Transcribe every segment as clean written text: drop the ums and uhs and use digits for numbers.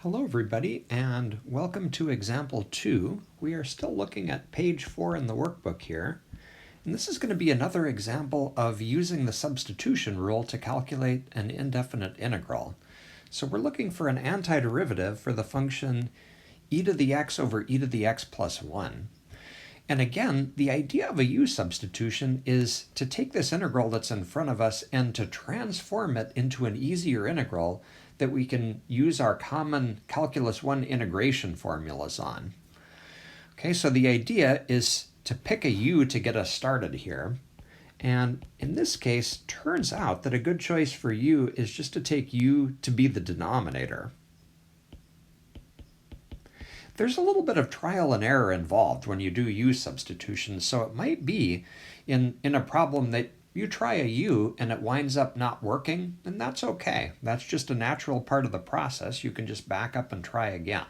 Hello everybody, and welcome to example 2. We are still looking at page 4 in the workbook here, and this is going to be another example of using the substitution rule to calculate an indefinite integral. So we're looking for an antiderivative for the function e to the x over e to the x plus 1. And again, the idea of a u substitution is to take this integral that's in front of us and to transform it into an easier integral that we can use our common calculus 1 integration formulas on. Okay, so the idea is to pick a u to get us started here. And in this case, turns out that a good choice for u is just to take u to be the denominator. There's a little bit of trial and error involved when you do u substitutions, so it might be in a problem that you try a u and it winds up not working, and that's okay. That's just a natural part of the process. You can just back up and try again.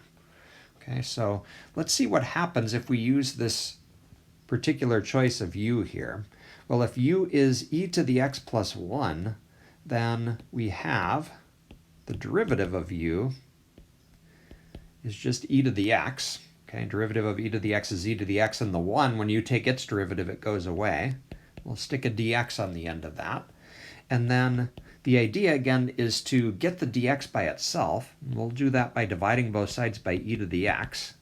Okay, so let's see what happens if we use this particular choice of u here. Well, if u is e to the x plus 1, then we have the derivative of u is just e to the x. Okay, derivative of e to the x is e to the x, and the 1, when you take its derivative, it goes away. We'll stick a dx on the end of that. And then the idea, again, is to get the dx by itself. We'll do that by dividing both sides by e to the x.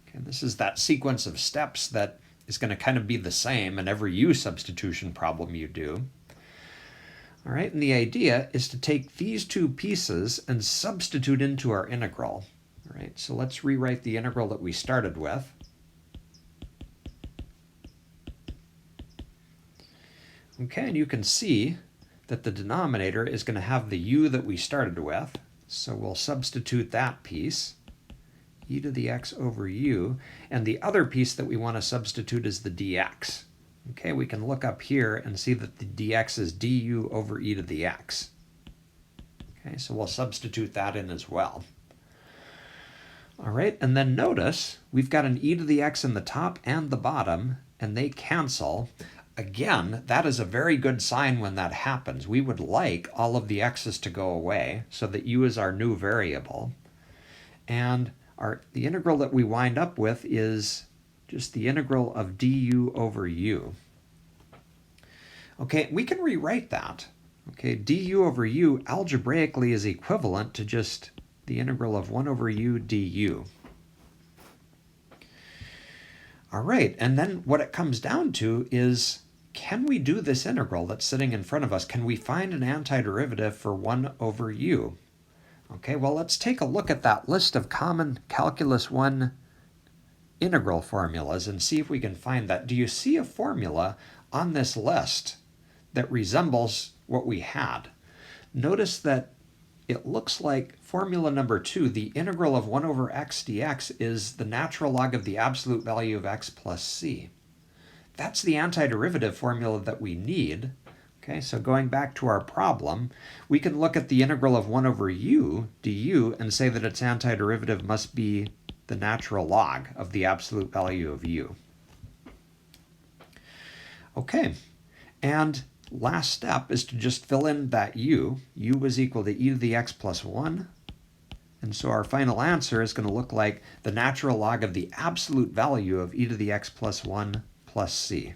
Okay, this is that sequence of steps that is going to kind of be the same in every u substitution problem you do. All right, and the idea is to take these two pieces and substitute into our integral. All right, so let's rewrite the integral that we started with. Okay, and you can see that the denominator is going to have the u that we started with, so we'll substitute that piece, e to the x over u, and the other piece that we want to substitute is the dx. Okay, we can look up here and see that the dx is du over e to the x. Okay, so we'll substitute that in as well. All right, and then notice we've got an e to the x in the top and the bottom, and they cancel. Again, that is a very good sign when that happens. We would like all of the x's to go away so that u is our new variable. And the integral that we wind up with is just the integral of du over u. Okay, we can rewrite that. Okay, du over u algebraically is equivalent to just the integral of 1 over u du. All right, and then what it comes down to is, can we do this integral that's sitting in front of us? Can we find an antiderivative for 1 over u? Okay, well, let's take a look at that list of common calculus 1 integral formulas and see if we can find that. Do you see a formula on this list that resembles what we had? Notice that it looks like formula number 2, the integral of 1 over x dx, is the natural log of the absolute value of x plus c. That's the antiderivative formula that we need. Okay, so going back to our problem, we can look at the integral of 1 over u du and say that its antiderivative must be the natural log of the absolute value of u. Okay, and last step is to just fill in that u. U is equal to e to the x plus 1. And so our final answer is going to look like the natural log of the absolute value of e to the x plus 1 plus c.